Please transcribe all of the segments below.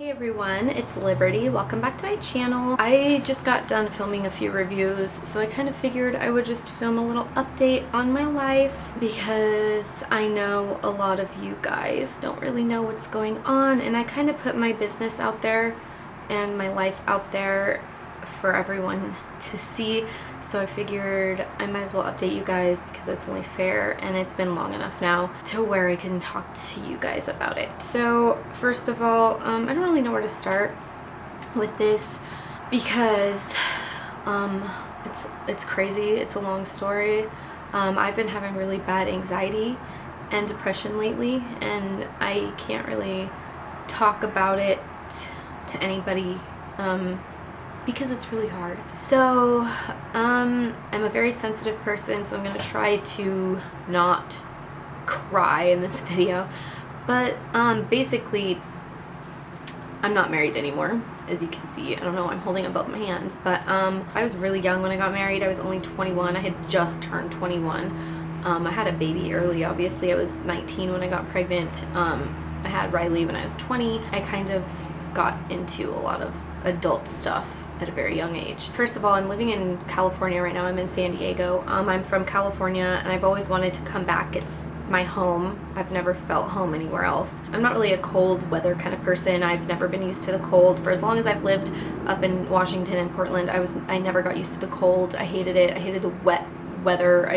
Hey everyone, it's Liberty. Welcome back to my channel. I just got done filming a few reviews, so I kind of figured I would just film a little update on my life because I know a lot of you guys don't really know what's going on, and I kind of put my business out there and my life out there for everyone to see. So I figured I might as well update you guys because it's only fair, and it's been long enough now to where I can talk to you guys about it. So first of all, I don't really know where to start with this because it's crazy. It's a long story. I've been having really bad anxiety and depression lately, and I can't really talk about it to anybody because it's really hard. So I'm a very sensitive person, so I'm gonna try to not cry in this video. But basically, I'm not married anymore, as you can see. I don't know, I'm holding up both my hands, but I was really young when I got married. I was only 21. I had just turned 21. I had a baby early, obviously. I was 19 when I got pregnant. I had Riley when I was 20. I kind of got into a lot of adult stuff at a very young age. First of all, I'm living in California right now. I'm in San Diego. I'm from California, and I've always wanted to come back. It's my home. I've never felt home anywhere else. I'm not really a cold weather kind of person. I've never been used to the cold. For as long as I've lived up in Washington and Portland, I never got used to the cold. I hated it. I hated the wet weather.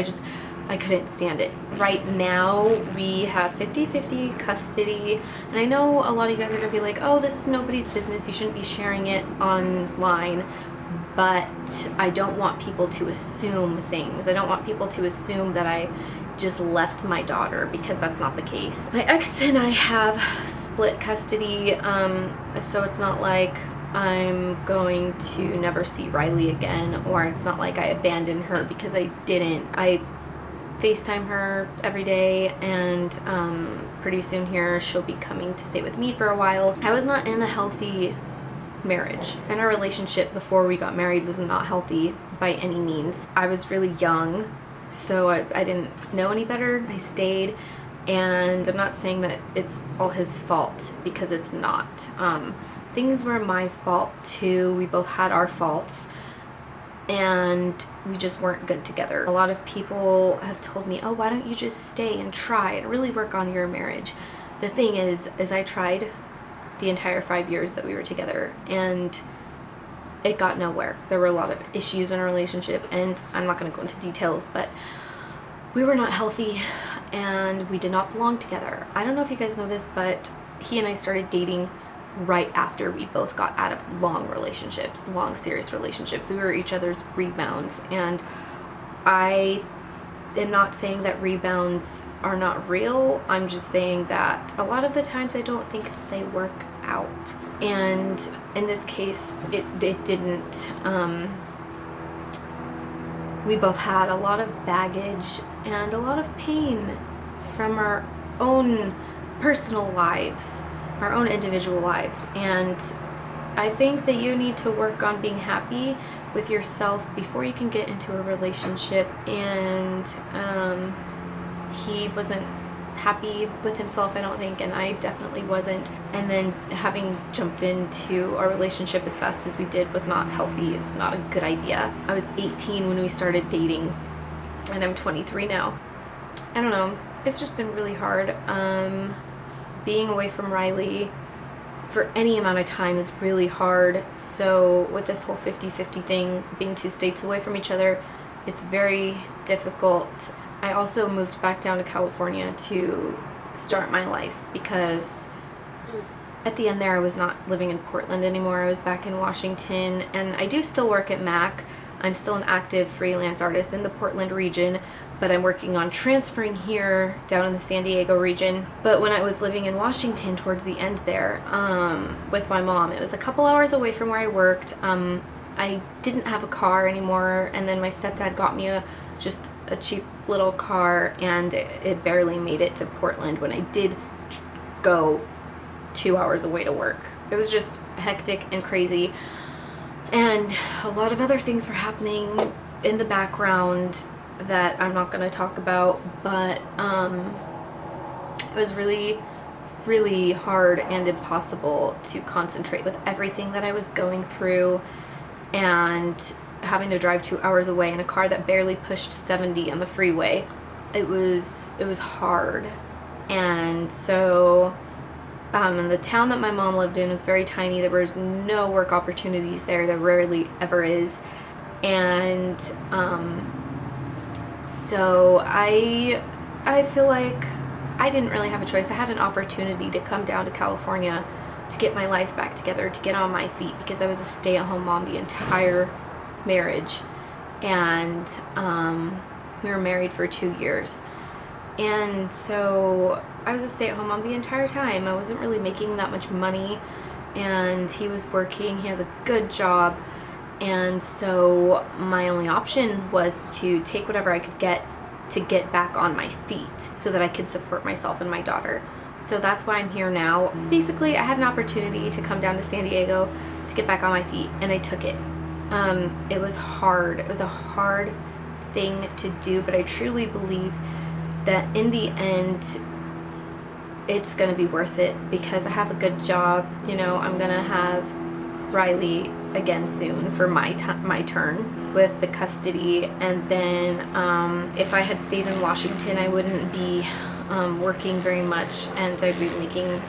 I couldn't stand it. Right now, we have 50-50 custody, and I know a lot of you guys are gonna be like, oh, this is nobody's business, you shouldn't be sharing it online, but I don't want people to assume things. I don't want people to assume that I just left my daughter, because that's not the case. My ex and I have split custody, so it's not like I'm going to never see Riley again, or it's not like I abandoned her, because I didn't. I FaceTime her every day, and pretty soon here she'll be coming to stay with me for a while. I was not in a healthy marriage, and our relationship before we got married was not healthy by any means. I was really young, so I didn't know any better. I stayed, and I'm not saying that it's all his fault, because it's not. Things were my fault too. We both had our faults, and we just weren't good together. A lot of people have told me, oh, why don't you just stay and try and really work on your marriage? The thing is I tried the entire 5 years that we were together, and it got nowhere. There were a lot of issues in our relationship, and I'm not going to go into details, but we were not healthy, and we did not belong together. I don't know if you guys know this, but he and I started dating right after we both got out of long relationships, long serious relationships. We were each other's rebounds, and I am not saying that rebounds are not real. I'm just saying that a lot of the times I don't think that they work out, and in this case it didn't. We both had a lot of baggage and a lot of pain from our own personal lives, our own individual lives, and I think that you need to work on being happy with yourself before you can get into a relationship. And he wasn't happy with himself, I don't think, and I definitely wasn't. And then having jumped into our relationship as fast as we did was not healthy. It was not a good idea. I was 18 when we started dating, and I'm 23 now. I don't know, it's just been really hard. Being away from Riley for any amount of time is really hard. So with this whole 50-50 thing, being 2 states away from each other, it's very difficult. I also moved back down to California to start my life, because at the end there I was not living in Portland anymore. I was back in Washington, and I do still work at MAC. I'm still an active freelance artist in the Portland region, but I'm working on transferring here down in the San Diego region. But when I was living in Washington towards the end there, with my mom, it was a couple hours away from where I worked. I didn't have a car anymore, and then my stepdad got me just a cheap little car, and it barely made it to Portland when I did go 2 hours away to work. It was just hectic and crazy, and a lot of other things were happening in the background that I'm not going to talk about, but it was really really hard and impossible to concentrate with everything that I was going through, and having to drive 2 hours away in a car that barely pushed 70 on the freeway. It was hard. And so and the town that my mom lived in was very tiny. There was no work opportunities there. There rarely ever is. And so I feel like I didn't really have a choice. I had an opportunity to come down to California to get my life back together, to get on my feet, because I was a stay-at-home mom the entire marriage. And we were married for 2 years. And so I was a stay-at-home mom the entire time. I wasn't really making that much money, and he was working. He has a good job. And so my only option was to take whatever I could get to get back on my feet so that I could support myself and my daughter. So that's why I'm here now. Basically, I had an opportunity to come down to San Diego to get back on my feet, and I took it. It was hard. It was a hard thing to do, but I truly believe that in the end, it's gonna be worth it, because I have a good job. You know, I'm gonna have Riley again soon for my turn with the custody. And then if I had stayed in Washington, I wouldn't be working very much, and I'd be making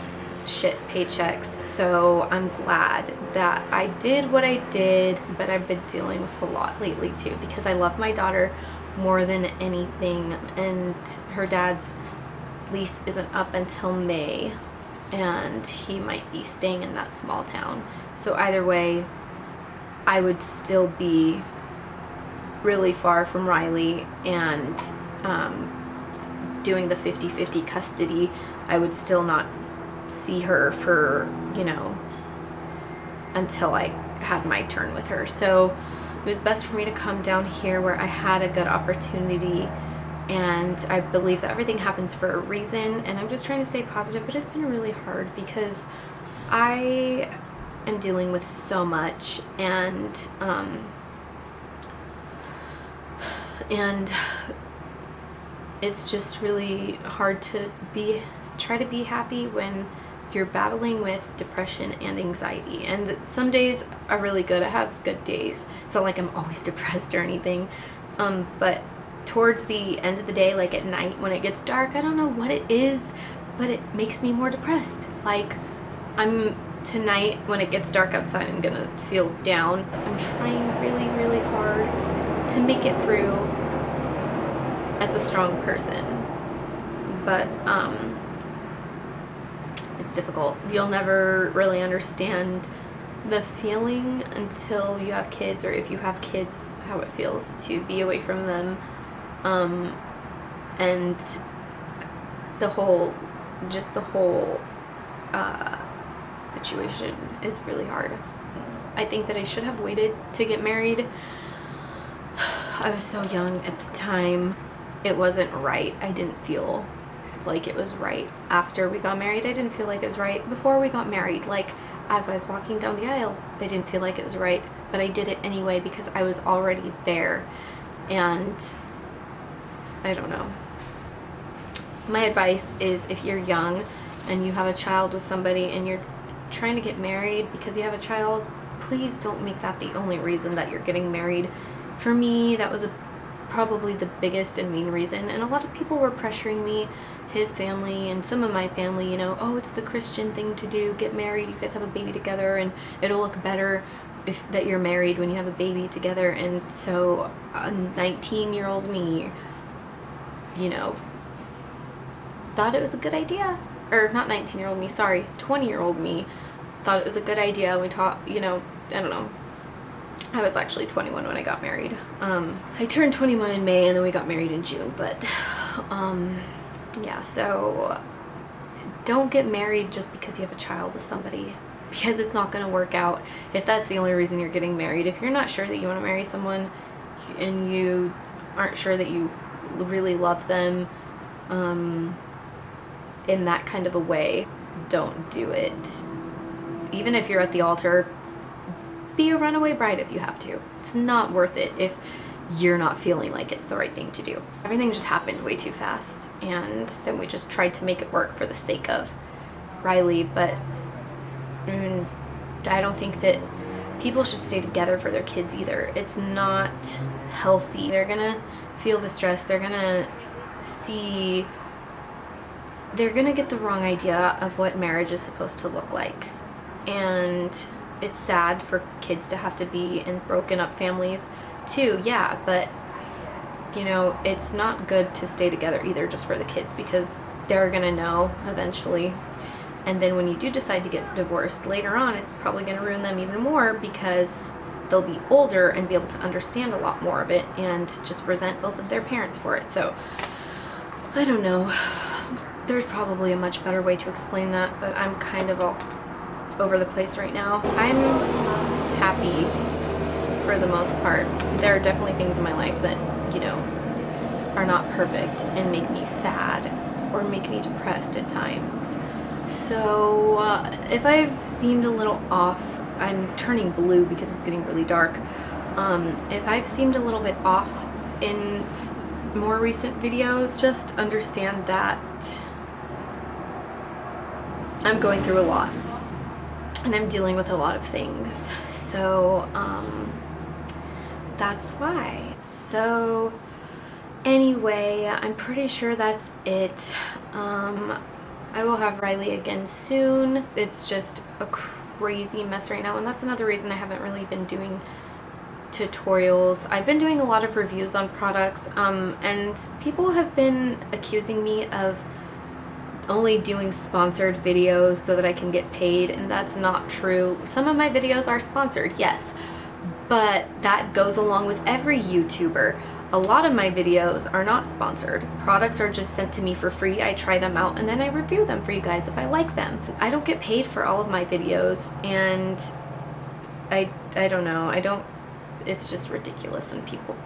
shit paychecks. So I'm glad that I did what I did, but I've been dealing with a lot lately too, because I love my daughter more than anything, and her dad's lease isn't up until May, and he might be staying in that small town. So either way, I would still be really far from Riley, and doing the 50-50 custody, I would still not see her for, you know, until I had my turn with her. So it was best for me to come down here where I had a good opportunity, and I believe that everything happens for a reason, and I'm just trying to stay positive. But it's been really hard because I am dealing with so much, and it's just really hard to try to be happy when you're battling with depression and anxiety. And some days are really good. I have good days. It's not like I'm always depressed or anything. But towards the end of the day, like at night when it gets dark, I don't know what it is, but it makes me more depressed. Like tonight when it gets dark outside, I'm gonna feel down. I'm trying really, really hard to make it through as a strong person. But it's difficult. You'll never really understand the feeling until you have kids, or if you have kids, how it feels to be away from them. And the whole situation is really hard. I think that I should have waited to get married. I was so young at the time. It wasn't right. I didn't feel like it was right after we got married. I didn't feel like it was right before we got married. Like as I was walking down the aisle, I didn't feel like it was right, but I did it anyway because I was already there. And I don't know. My advice is, if you're young and you have a child with somebody and you're trying to get married because you have a child, please don't make that the only reason that you're getting married. For me, that was probably the biggest and main reason. And a lot of people were pressuring me, his family and some of my family, you know, oh, it's the Christian thing to do, get married, you guys have a baby together, and it'll look better if that you're married when you have a baby together. And so a 19-year-old me, you know, thought it was a good idea. Or not 19-year-old me, sorry, 20-year-old me thought it was a good idea. We taught, you know, I don't know. I was actually 21 when I got married. I turned 21 in May, and then we got married in June. But yeah, so don't get married just because you have a child with somebody, because it's not going to work out if that's the only reason you're getting married. If you're not sure that you want to marry someone and you aren't sure that you really love them in that kind of a way, don't do it. Even if you're at the altar, be a runaway bride if you have to. It's not worth it if you're not feeling like it's the right thing to do. Everything just happened way too fast, and then we just tried to make it work for the sake of Riley, but I don't think that people should stay together for their kids either. It's not healthy. They're gonna feel the stress. They're gonna get the wrong idea of what marriage is supposed to look like. And it's sad for kids to have to be in broken up families too, yeah, but you know, it's not good to stay together either just for the kids, because they're gonna know eventually. And then when you do decide to get divorced later on, it's probably gonna ruin them even more, because they'll be older and be able to understand a lot more of it and just resent both of their parents for it. So I don't know. There's probably a much better way to explain that, but I'm kind of all over the place right now. I'm happy for the most part. There are definitely things in my life that, you know, are not perfect and make me sad or make me depressed at times. So if I've seemed a little off, I'm turning blue because it's getting really dark. If I've seemed a little bit off in more recent videos, just understand that I'm going through a lot and I'm dealing with a lot of things. So that's why. So anyway, I'm pretty sure that's it. I will have Riley again soon. It's just a crazy mess right now, and that's another reason I haven't really been doing tutorials. I've been doing a lot of reviews on products, and people have been accusing me of only doing sponsored videos so that I can get paid, and that's not true. Some of my videos are sponsored, yes, but that goes along with every YouTuber. A lot of my videos are not sponsored. Products are just sent to me for free. I try them out and then I review them for you guys if I like them. I don't get paid for all of my videos, and I don't know. It's just ridiculous when people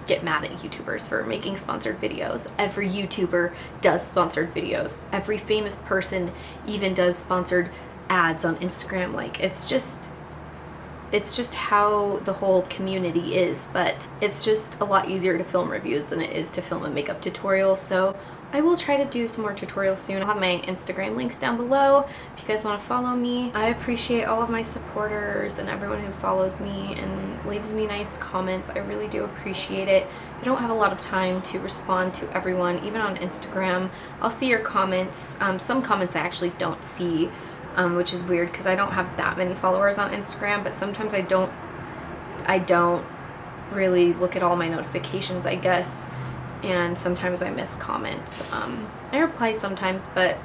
get mad at YouTubers for making sponsored videos. Every YouTuber does sponsored videos. Every famous person even does sponsored ads on Instagram. Like, it's just how the whole community is, but it's just a lot easier to film reviews than it is to film a makeup tutorial. So I will try to do some more tutorials soon. I'll have my Instagram links down below if you guys want to follow me. I appreciate all of my supporters and everyone who follows me and leaves me nice comments. I really do appreciate it. I don't have a lot of time to respond to everyone, even on Instagram. I'll see your comments. Some comments I actually don't see, which is weird because I don't have that many followers on Instagram, but sometimes I don't really look at all my notifications, I guess, and sometimes I miss comments. I reply sometimes, but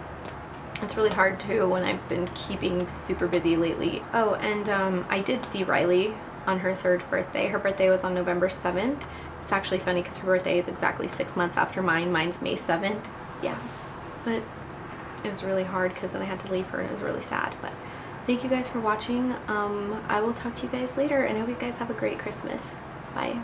it's really hard to when I've been keeping super busy lately. Oh, and I did see Riley on her 3rd birthday. Her birthday was on November 7th. It's actually funny because her birthday is exactly 6 months after mine. Mine's May 7th. Yeah, but it was really hard because then I had to leave her and it was really sad. But thank you guys for watching. I will talk to you guys later, and I hope you guys have a great Christmas. Bye.